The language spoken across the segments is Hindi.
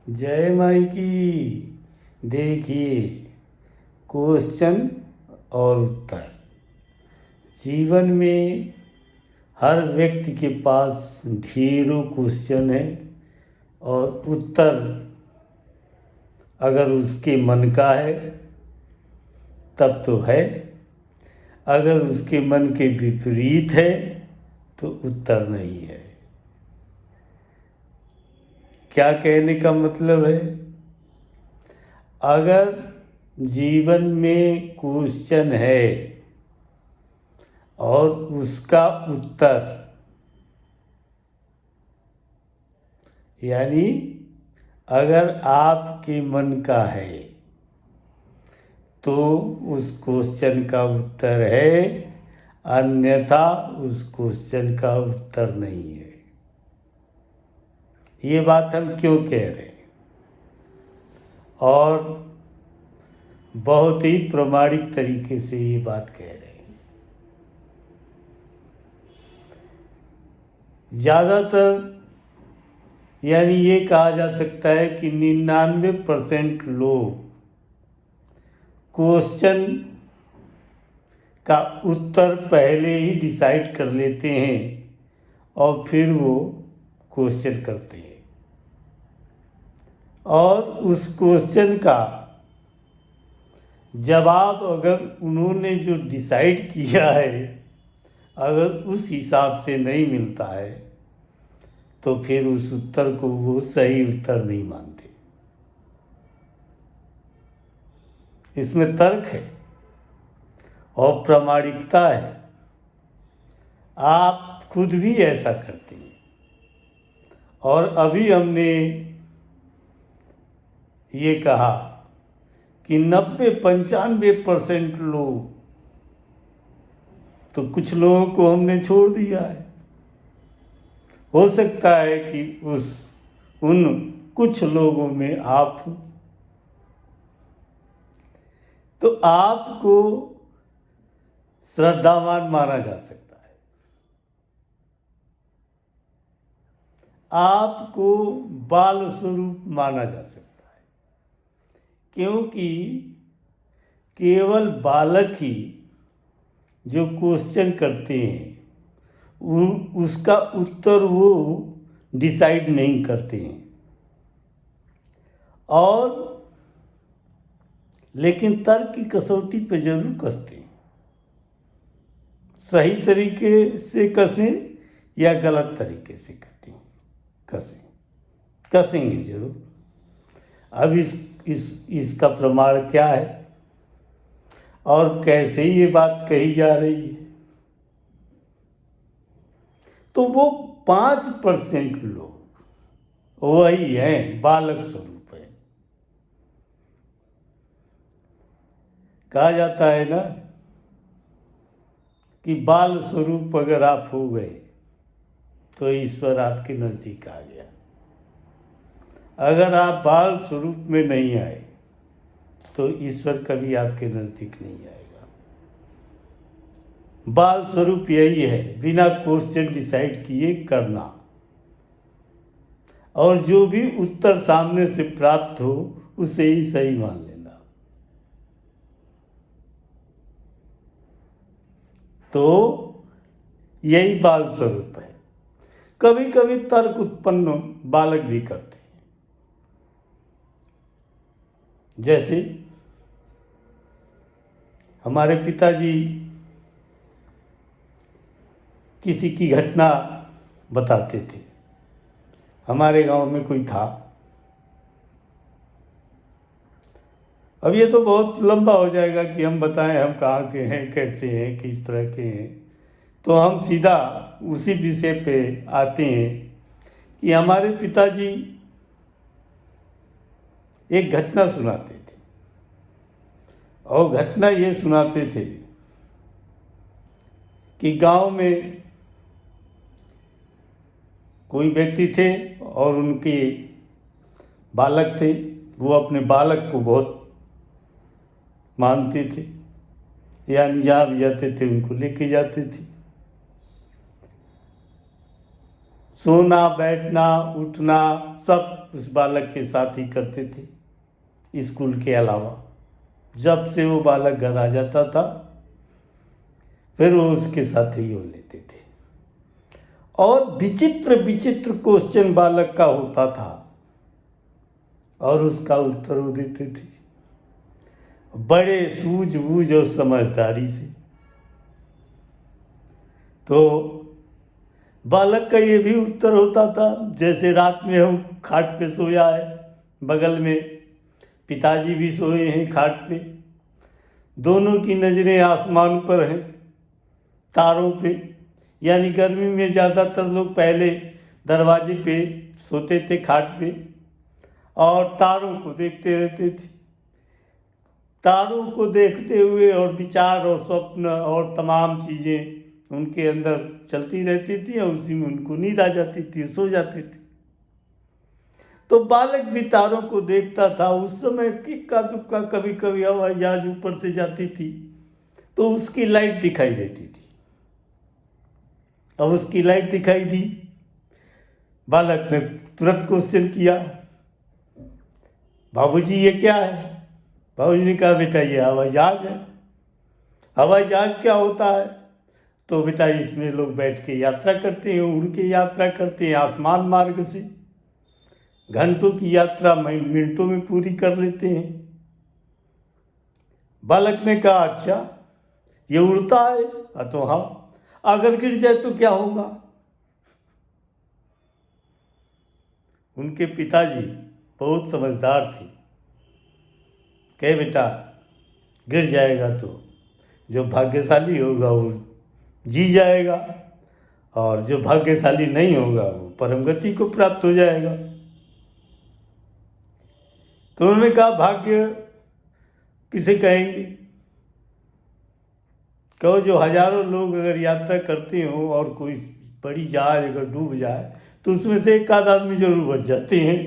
जय माई की। देखिए, क्वेश्चन और उत्तर। जीवन में हर व्यक्ति के पास ढेरों क्वेश्चन है और उत्तर अगर उसके मन का है तब तो है, अगर उसके मन के विपरीत है तो उत्तर नहीं है। क्या कहने का मतलब है? अगर जीवन में क्वेश्चन है और उसका उत्तर, यानी अगर आपके मन का है तो उस क्वेश्चन का उत्तर है, अन्यथा उस क्वेश्चन का उत्तर नहीं है। ये बात हम क्यों कह रहे हैं? और बहुत ही प्रामाणिक तरीके से ये बात कह रहे हैं। ज़्यादातर यानी ये कहा जा सकता है कि 99% लोग क्वेश्चन का उत्तर पहले ही डिसाइड कर लेते हैं और फिर वो क्वेश्चन करते हैं, और उस क्वेश्चन का जवाब अगर उन्होंने जो डिसाइड किया है अगर उस हिसाब से नहीं मिलता है तो फिर उस उत्तर को वो सही उत्तर नहीं मानते। इसमें तर्क है और प्रामाणिकता है। आप खुद भी ऐसा करते हैं। और अभी हमने ये कहा कि 90-95% लोग, तो कुछ लोगों को हमने छोड़ दिया है। हो सकता है कि उन कुछ लोगों में आप हो, तो आपको श्रद्धावान माना जा सकता है, आपको बाल स्वरूप माना जा सकता है, क्योंकि केवल बालक ही जो क्वेश्चन करते हैं उसका उत्तर वो डिसाइड नहीं करते हैं, और लेकिन तर्क की कसौटी पे जरूर कसते हैं। सही तरीके से कसें या गलत तरीके से कसेंगे जरूर। अब इसका प्रमाण क्या है और कैसे ये बात कही जा रही है? तो वो 5% लोग वही हैं, बालक स्वरूप है। कहा जाता है ना कि बाल स्वरूप अगर आप हो गए तो ईश्वर आपके नजदीक आ गया। अगर आप बाल स्वरूप में नहीं आए तो ईश्वर कभी आपके नजदीक नहीं आएगा। बाल स्वरूप यही है, बिना क्वेश्चन डिसाइड किए करना, और जो भी उत्तर सामने से प्राप्त हो उसे ही सही मान लेना। तो यही बाल स्वरूप है। कभी कभी तर्क उत्पन्न बालक भी करते हैं। जैसे हमारे पिताजी किसी की घटना बताते थे। हमारे गांव में कोई था, अब ये तो बहुत लंबा हो जाएगा कि हम बताएं हम कहाँ के हैं, कैसे हैं, किस तरह के हैं। तो हम सीधा उसी विषय पे आते हैं कि हमारे पिताजी एक घटना सुनाते थे, और घटना ये सुनाते थे कि गांव में कोई व्यक्ति थे और उनके बालक थे। वो अपने बालक को बहुत मानते थे, यानी जहाँ भी जाते थे उनको लेके जाते थे। सोना बैठना उठना सब उस बालक के साथ ही करते थे स्कूल के अलावा। जब से वो बालक घर आ जाता था फिर वो उसके साथ ही हो लेते थे। और विचित्र विचित्र क्वेश्चन बालक का होता था और उसका उत्तर वो देते थे बड़े सूझबूझ और समझदारी से। तो बालक का ये भी उत्तर होता था, जैसे रात में हम खाट पे सोया है, बगल में पिताजी भी सोए हैं खाट पे, दोनों की नज़रें आसमान पर हैं, तारों पे। यानी गर्मी में ज़्यादातर लोग पहले दरवाजे पे सोते थे खाट पे और तारों को देखते रहते थे। तारों को देखते हुए और विचार और स्वप्न और तमाम चीज़ें उनके अंदर चलती रहती थी और उसी में उनको नींद आ जाती थी, सो जाते थे। तो बालक भी तारों को देखता था। उस समय इक्का दुक्का कभी कभी हवाई जहाज ऊपर से जाती थी तो उसकी लाइट दिखाई देती थी। अब उसकी लाइट दिखाई दी, बालक ने तुरंत क्वेश्चन किया, बाबूजी ये क्या है? बाबूजी ने कहा बेटा ये हवाई जहाज है। हवाई जहाज क्या होता है? तो बेटा इसमें लोग बैठ के यात्रा करते हैं, उड़ के यात्रा करते हैं आसमान मार्ग से। घंटों की यात्रा मिनटों में पूरी कर लेते हैं। बालक ने कहा अच्छा ये उड़ता है? तो हाँ, अगर गिर जाए तो क्या होगा? उनके पिताजी बहुत समझदार थे। कहे बेटा गिर जाएगा तो जो भाग्यशाली होगा वो जी जाएगा और जो भाग्यशाली नहीं होगा वो परम गति को प्राप्त हो जाएगा। तो उन्होंने कहा भाग्य किसे कहेंगे? कहो जो हजारों लोग अगर यात्रा करते हो और कोई बड़ी जहाज अगर डूब जाए तो उसमें से एक आध आदमी जरूर बच जाते हैं,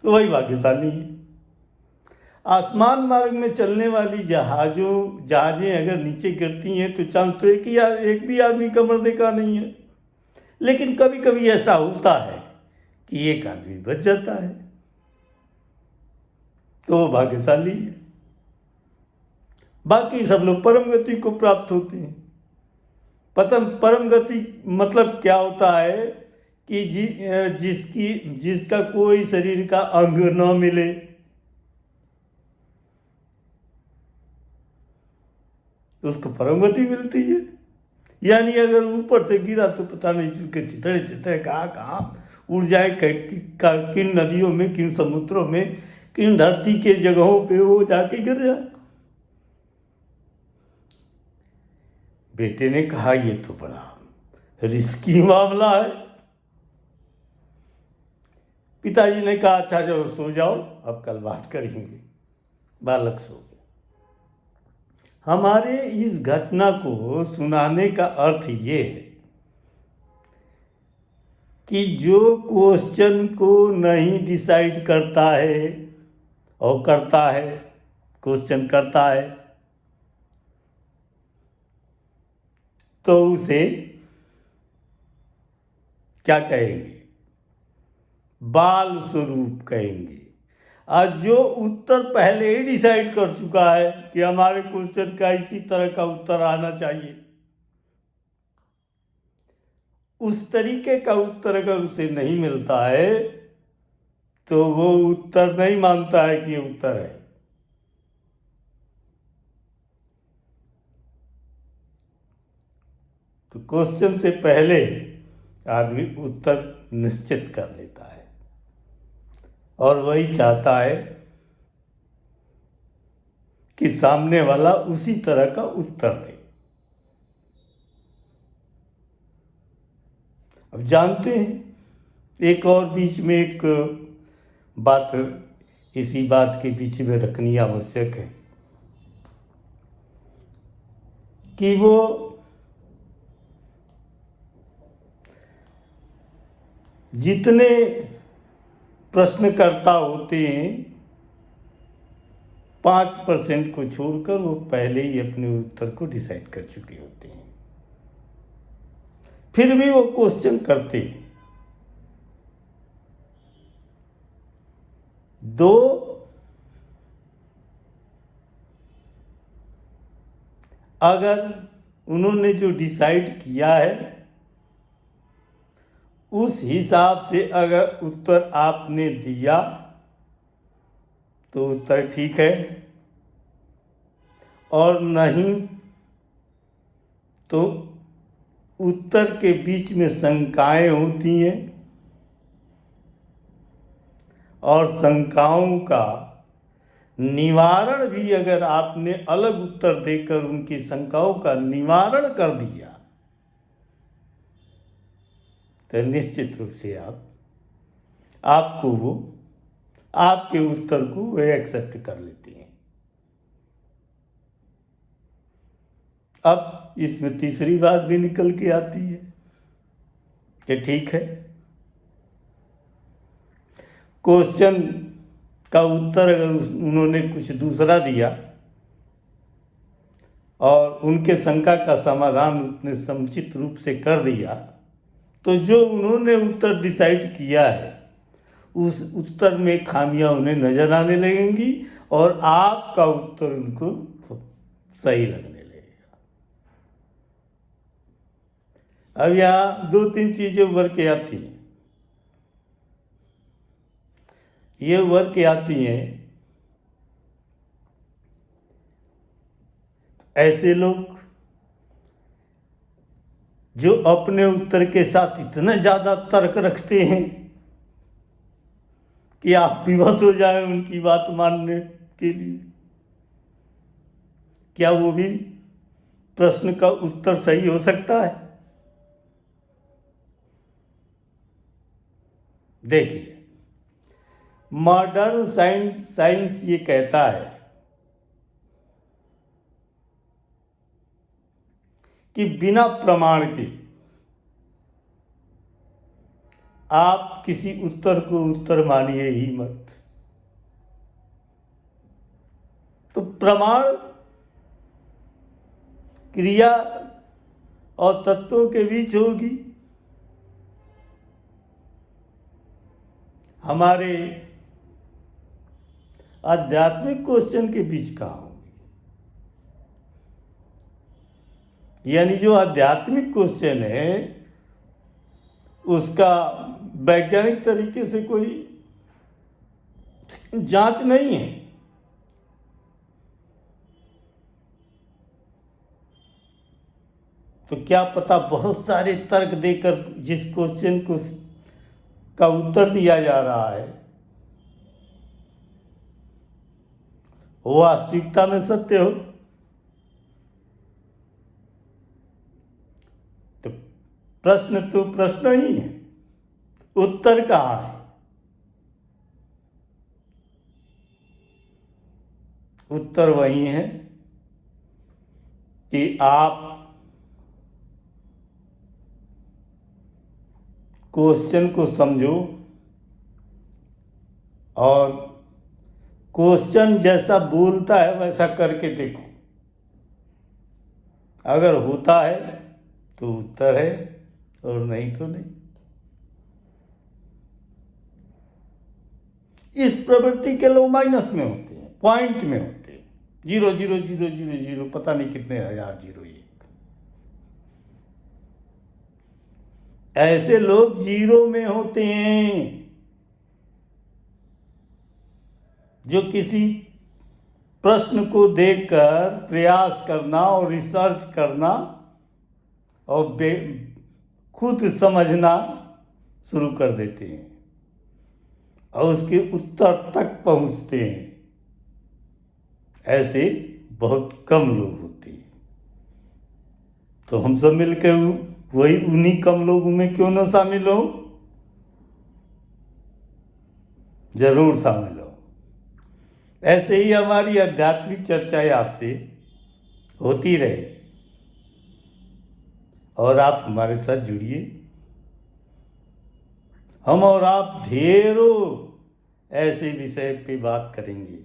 तो वही भाग्यशाली है। आसमान मार्ग में चलने वाली जहाजें अगर नीचे गिरती हैं तो चांस तो एक भी आदमी का मरने का नहीं है, लेकिन कभी कभी ऐसा होता है कि एक आदमी बच जाता है, तो वो भाग्यशाली है। बाकी सब लोग परम गति को प्राप्त होते हैं। परम गति मतलब क्या होता है कि जिसका कोई शरीर का अंग न मिले, उसको परम गति मिलती है। यानी अगर ऊपर से गिरा तो पता नहीं चुके चितड़े चितड़े कहाँ उड़ जाए, किन नदियों में, किन समुद्रों में, किन धरती के जगहों पे वो जाके गिर जाए। बेटे ने कहा ये तो बड़ा रिस्की मामला है। पिताजी ने कहा अच्छा जाओ सो जाओ, अब कल बात करेंगे। बालक सो गया। हमारे इस घटना को सुनाने का अर्थ ये है कि जो क्वेश्चन को नहीं डिसाइड करता है और करता है, क्वेश्चन करता है, तो उसे क्या कहेंगे? बाल स्वरूप कहेंगे। आज जो उत्तर पहले ही डिसाइड कर चुका है कि हमारे क्वेश्चन का इसी तरह का उत्तर आना चाहिए, उस तरीके का उत्तर अगर उसे नहीं मिलता है तो वो उत्तर नहीं मानता है कि ये उत्तर है। तो क्वेश्चन से पहले आदमी उत्तर निश्चित कर लेता है और वही चाहता है कि सामने वाला उसी तरह का उत्तर दे। अब जानते हैं एक और बीच में एक बात इसी बात के बीच में रखनी आवश्यक है कि वो जितने प्रश्नकर्ता होते हैं 5% को छोड़कर वो पहले ही अपने उत्तर को डिसाइड कर चुके होते हैं, फिर भी वो क्वेश्चन करते हैं। दो, अगर उन्होंने जो डिसाइड किया है उस हिसाब से अगर उत्तर आपने दिया तो उत्तर ठीक है, और नहीं तो उत्तर के बीच में शंकाएं होती हैं, और शंकाओं का निवारण भी अगर आपने अलग उत्तर देकर उनकी शंकाओं का निवारण कर दिया तो निश्चित रूप से आपको वो आपके उत्तर को वे एक्सेप्ट कर लेती हैं। अब इसमें तीसरी बात भी निकल के आती है कि ठीक है, क्वेश्चन का उत्तर अगर उन्होंने कुछ दूसरा दिया और उनके शंका का समाधान उसने समुचित रूप से कर दिया, तो जो उन्होंने उत्तर डिसाइड किया है उस उत्तर में खामियां उन्हें नजर आने लगेंगी और आपका उत्तर उनको सही लगने लगेगा। अब यहाँ दो तीन चीजें उभर के आती हैं। ये उभर के आती हैं, ऐसे लोग जो अपने उत्तर के साथ इतना ज्यादा तर्क रखते हैं कि आप विवश हो जाए उनकी बात मानने के लिए। क्या वो भी प्रश्न का उत्तर सही हो सकता है? देखिए, मॉडर्न साइंस ये कहता है कि बिना प्रमाण के आप किसी उत्तर को उत्तर मानिए ही मत। तो प्रमाण क्रिया और तत्वों के बीच होगी, हमारे आध्यात्मिक क्वेश्चन के बीच कहाँ होगी? यानी जो आध्यात्मिक क्वेश्चन है उसका वैज्ञानिक तरीके से कोई जांच नहीं है। तो क्या पता बहुत सारे तर्क देकर जिस क्वेश्चन को का उत्तर दिया जा रहा है वो वास्तविकता में सत्य हो। तो प्रश्न तो प्रश्न ही है, उत्तर कहाँ है? उत्तर वही है कि आप क्वेश्चन को समझो और क्वेश्चन जैसा बोलता है वैसा करके देखो। अगर होता है तो उत्तर है और नहीं तो नहीं। इस प्रवृत्ति के लोग माइनस में होते हैं, पॉइंट में होते हैं, 0,0,0,0,0 पता नहीं कितने हजार जीरो। ऐसे लोग जीरो में होते हैं जो किसी प्रश्न को देखकर प्रयास करना और रिसर्च करना और खुद समझना शुरू कर देते हैं और उसके उत्तर तक पहुंचते हैं। ऐसे बहुत कम लोग होते हैं। तो हम सब मिलकर वही उन्हीं कम लोगों में क्यों ना शामिल हो? जरूर शामिल हो। ऐसे ही हमारी आध्यात्मिक चर्चाएं आपसे होती रहे और आप हमारे साथ जुड़िए। हम और आप ढेरों ऐसे विषय पे बात करेंगे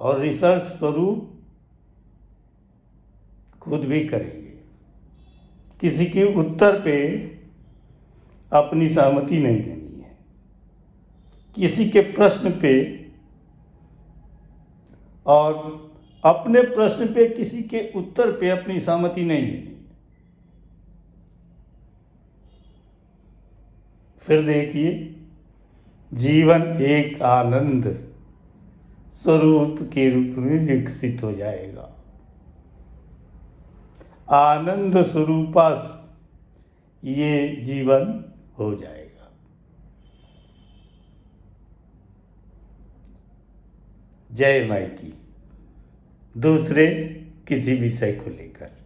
और रिसर्च स्वरूप खुद भी करेंगे। किसी के उत्तर पे अपनी सहमति नहीं देनी है, किसी के प्रश्न पे और अपने प्रश्न पे किसी के उत्तर पे अपनी सहमति नहीं लेनी। फिर देखिए, जीवन एक आनंद स्वरूप के रूप में विकसित हो जाएगा। आनंद स्वरूपा ये जीवन हो जाएगा। जय माई की। दूसरे किसी विषय को लेकर